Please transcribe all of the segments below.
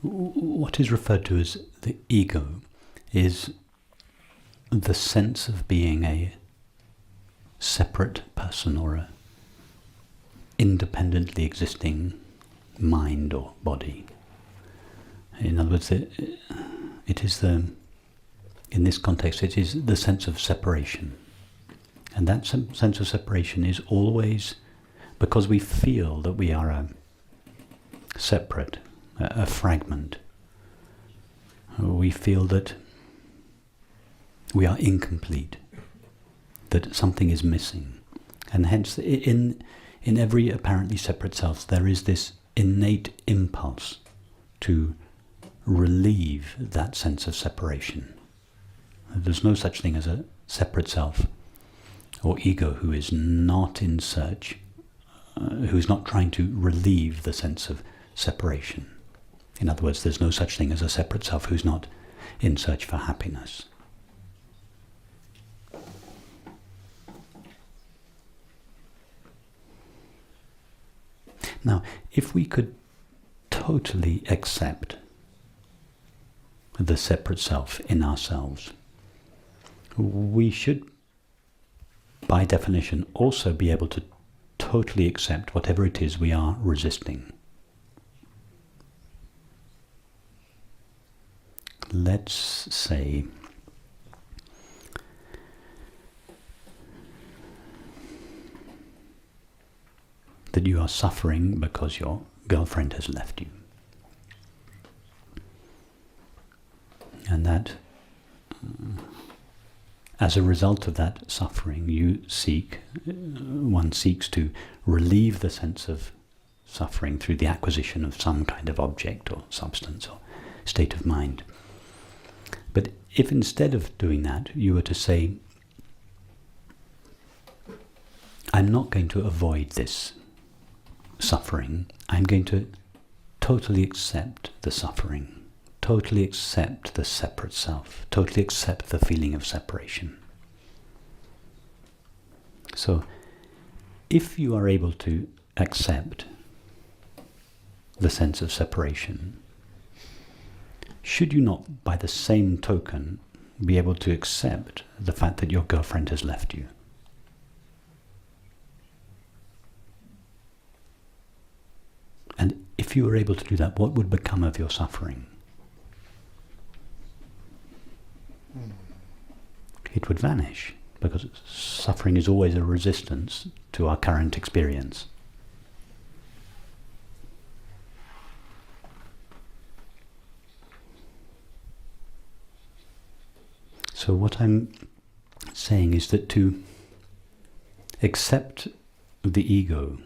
what is referred to as the ego is the sense of being a separate person or a independently existing mind or body. In other words, it is in this context, it is the sense of separation. And that sense of separation is always because we feel that we are a separate, a fragment. We feel that we are incomplete, that something is missing. And hence, in every apparently separate self, there is this innate impulse to relieve that sense of separation. There's no such thing as a separate self or ego who is not in search, who is not trying to relieve the sense of separation. In other words, there's no such thing as a separate self who's not in search for happiness. Now, if we could totally accept the separate self in ourselves, we should, by definition, also be able to totally accept whatever it is we are resisting. Let's say that you are suffering because your girlfriend has left you. And that, as a result of that suffering, one seeks to relieve the sense of suffering through the acquisition of some kind of object or substance or state of mind. But if instead of doing that, you were to say, I'm not going to avoid this suffering, I'm going to totally accept the suffering, totally accept the separate self, totally accept the feeling of separation. So, if you are able to accept the sense of separation, should you not, by the same token, be able to accept the fact that your girlfriend has left you? And if you were able to do that, what would become of your suffering? It would vanish, because suffering is always a resistance to our current experience. So what I'm saying is that to accept the ego,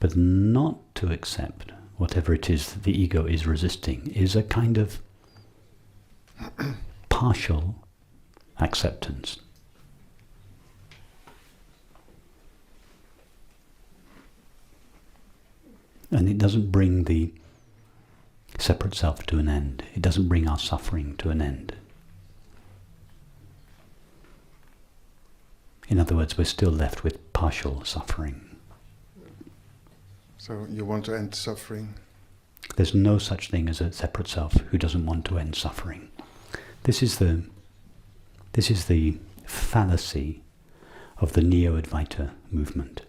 but not to accept whatever it is that the ego is resisting, is a kind of partial acceptance. And it doesn't bring the separate self to an end. It doesn't bring our suffering to an end. In other words, we're still left with partial suffering. So you want to end suffering? There's no such thing as a separate self who doesn't want to end suffering. This is the fallacy of the Neo-Advaita movement.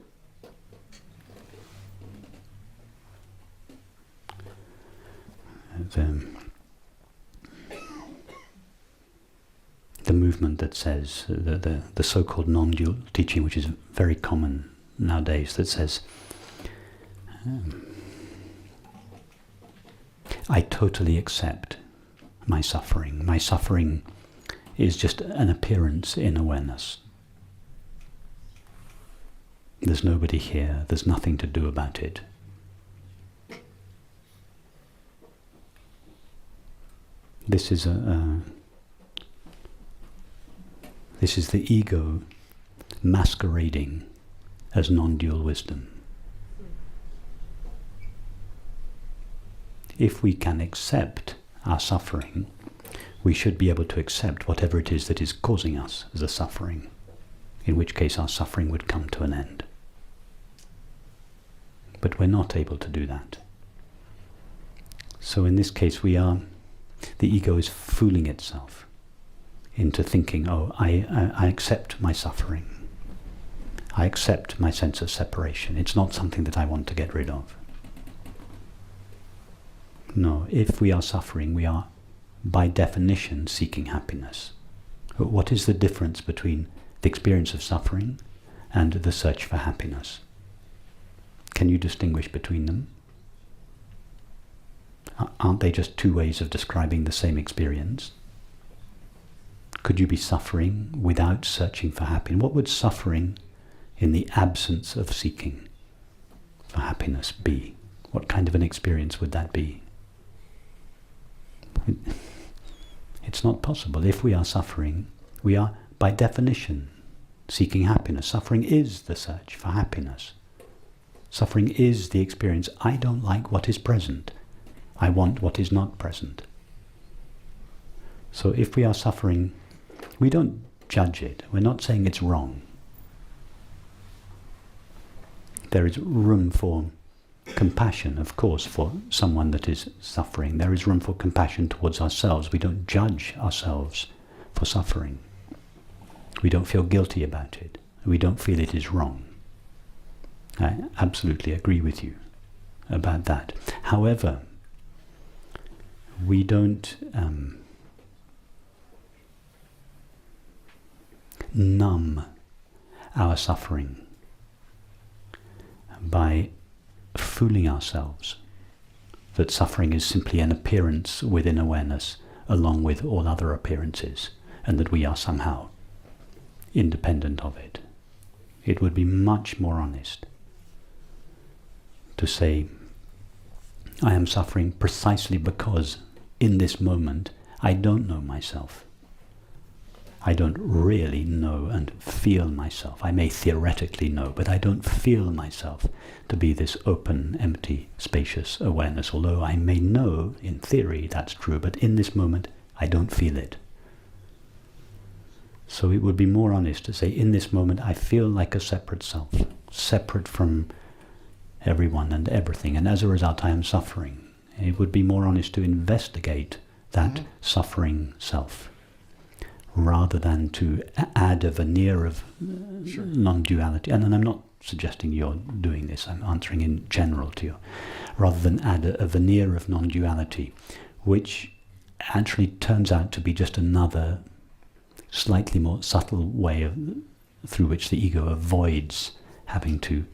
The movement that says, the so-called non-dual teaching, which is very common nowadays, that says, I totally accept my suffering. My suffering is just an appearance in awareness. There's nobody here, there's nothing to do about it. This is the ego masquerading as non-dual wisdom. If we can accept our suffering, we should be able to accept whatever it is that is causing us the suffering, in which case our suffering would come to an end. But we're not able to do that. So in this case, the ego is fooling itself into thinking, oh, I accept my suffering. I accept my sense of separation. It's not something that I want to get rid of. No, if we are suffering, we are by definition seeking happiness. What is the difference between the experience of suffering and the search for happiness? Can you distinguish between them? Aren't they just two ways of describing the same experience? Could you be suffering without searching for happiness? What would suffering in the absence of seeking for happiness be? What kind of an experience would that be? It's not possible. If we are suffering, we are by definition seeking happiness. Suffering is the search for happiness. Suffering is the experience. I don't like what is present. I want what is not present. So if we are suffering, we don't judge it. We're not saying it's wrong. There is room for compassion, of course, for someone that is suffering. There is room for compassion towards ourselves. We don't judge ourselves for suffering. We don't feel guilty about it. We don't feel it is wrong. I absolutely agree with you about that. However, we don't numb our suffering by fooling ourselves that suffering is simply an appearance within awareness along with all other appearances, and that we are somehow independent of it. It would be much more honest to say, I am suffering precisely because in this moment I don't know myself. I don't really know and feel myself. I may theoretically know, but I don't feel myself to be this open, empty, spacious awareness. Although I may know, in theory, that's true, but in this moment, I don't feel it. So it would be more honest to say, in this moment, I feel like a separate self, separate from everyone and everything, and as a result, I am suffering. It would be more honest to investigate that suffering self, rather than to add a veneer of non-duality. And I'm not suggesting you're doing this, I'm answering in general to you. Rather than add a veneer of non-duality, which actually turns out to be just another slightly more subtle way through which the ego avoids having to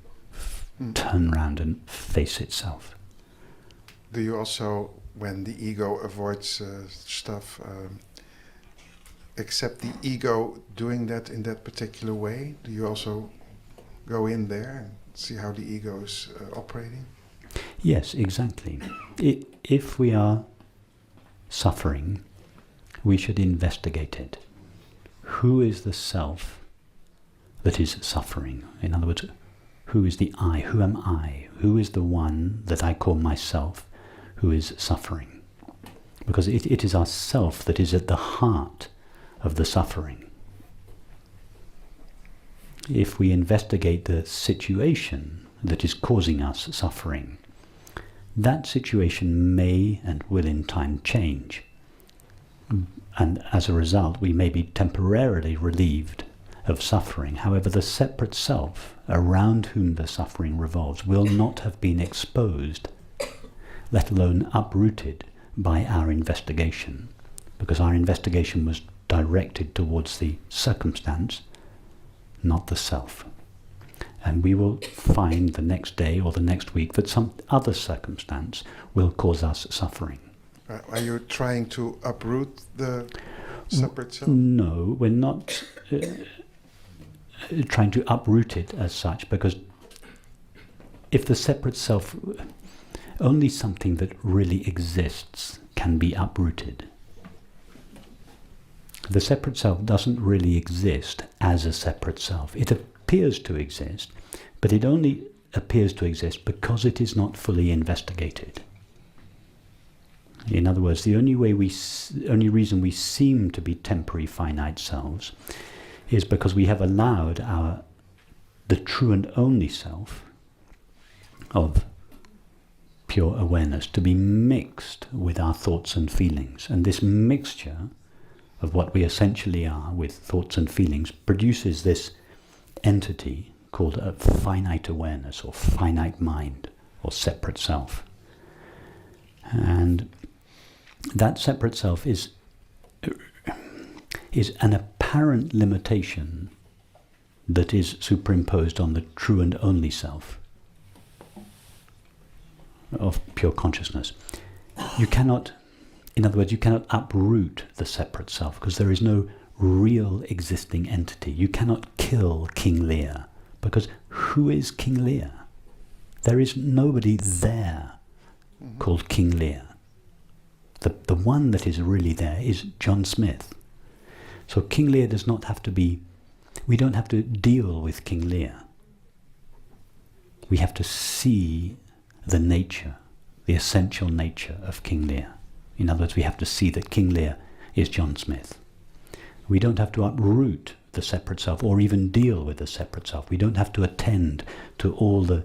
turn around and face itself. Do you also, when the ego avoids stuff, accept the ego doing that in that particular way? Do you also go in there and see how the ego is operating? Yes, exactly. If we are suffering, we should investigate it. Who is the self that is suffering? In other words, who is the I? Who am I? Who is the one that I call myself who is suffering? Because it is our self that is at the heart of the suffering. If we investigate the situation that is causing us suffering, that situation may and will in time change. And as a result, we may be temporarily relieved of suffering. However, the separate self around whom the suffering revolves will not have been exposed, let alone uprooted, by our investigation, because our investigation was directed towards the circumstance, not the self. And we will find the next day or the next week that some other circumstance will cause us suffering. Are you trying to uproot the separate self? No, we're not trying to uproot it as such, because if the separate self, only something that really exists can be uprooted. The separate self doesn't really exist as a separate self. It appears to exist, but it only appears to exist because it is not fully investigated. In other words, the only reason we seem to be temporary finite selves is because we have allowed the true and only self, of pure awareness to be mixed with our thoughts and feelings. And this mixture of what we essentially are with thoughts and feelings produces this entity called a finite awareness or finite mind or separate self. And that separate self is an apparent limitation that is superimposed on the true and only self of pure consciousness. You cannot, in other words, you cannot uproot the separate self because there is no real existing entity. You cannot kill King Lear because who is King Lear? There is nobody there called King Lear. The one that is really there is John Smith. So King Lear does not have to be, we don't have to deal with King Lear. We have to see the nature, the essential nature of King Lear. In other words, we have to see that King Lear is John Smith. We don't have to uproot the separate self or even deal with the separate self. We don't have to attend to all the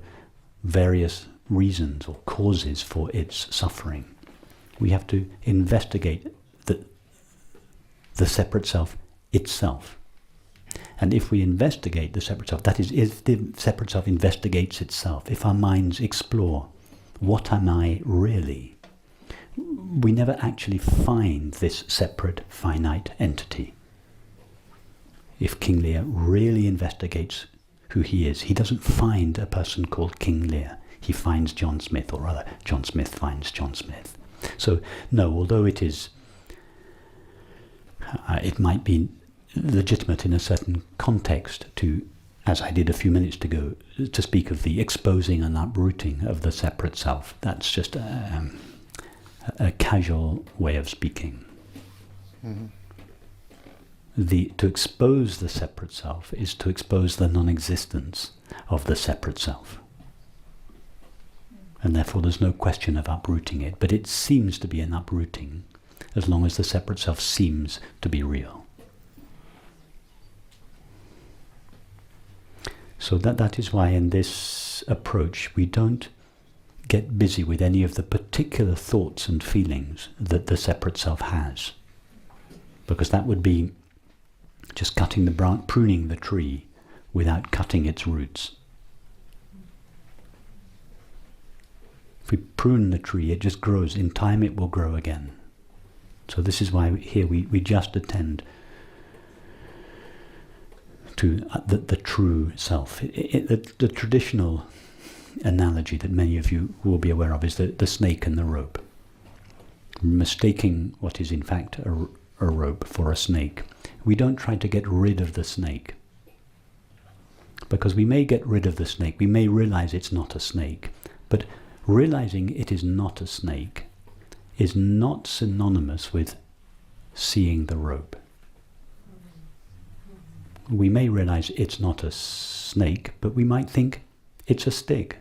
various reasons or causes for its suffering. We have to investigate the separate self itself. And if we investigate the separate self, that is, if the separate self investigates itself, if our minds explore, what am I really? We never actually find this separate finite entity. If King Lear really investigates who he is, he doesn't find a person called King Lear. He finds John Smith, or rather, John Smith finds John Smith. So, no, although it is, it might be legitimate in a certain context to, as I did a few minutes ago, to speak of the exposing and uprooting of the separate self. That's just a casual way of speaking. Mm-hmm. To expose the separate self is to expose the non-existence of the separate self. And therefore there's no question of uprooting it, but it seems to be an uprooting as long as the separate self seems to be real. So that is why in this approach we don't get busy with any of the particular thoughts and feelings that the separate self has, because that would be just cutting the branch, pruning the tree without cutting its roots. If we prune the tree, it just grows. In time it will grow again. So this is why here we just attend to the true self. The traditional analogy that many of you will be aware of is the snake and the rope. Mistaking what is in fact a rope for a snake. We don't try to get rid of the snake. Because we may get rid of the snake, we may realize it's not a snake, but realizing it is not a snake is not synonymous with seeing the rope. We may realize it's not a snake, but we might think it's a stick.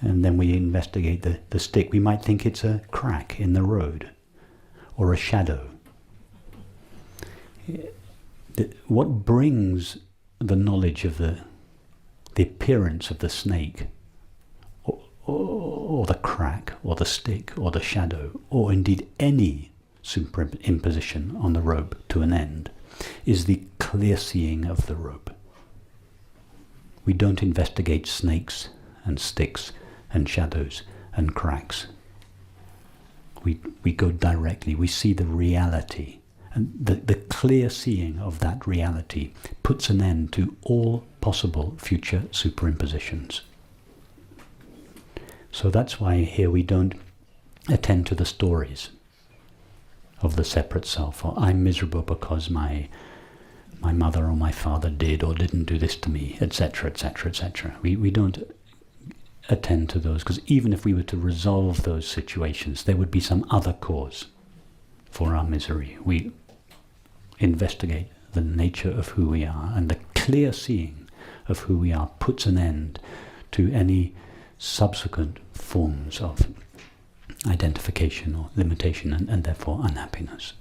And then we investigate the stick. We might think it's a crack in the road or a shadow. What brings the knowledge of the appearance of the snake or the crack or the stick or the shadow or indeed any superimposition on the rope to an end is the clear seeing of the rope. We don't investigate snakes and sticks and shadows and cracks. We go directly, we see the reality, and the clear seeing of that reality puts an end to all possible future superimpositions. So that's why here we don't attend to the stories of the separate self, or I'm miserable because my mother or my father did or didn't do this to me, etc., etc., etc. We don't attend to those, because even if we were to resolve those situations, there would be some other cause for our misery. We investigate the nature of who we are, and the clear seeing of who we are puts an end to any subsequent forms of identification or limitation and therefore unhappiness.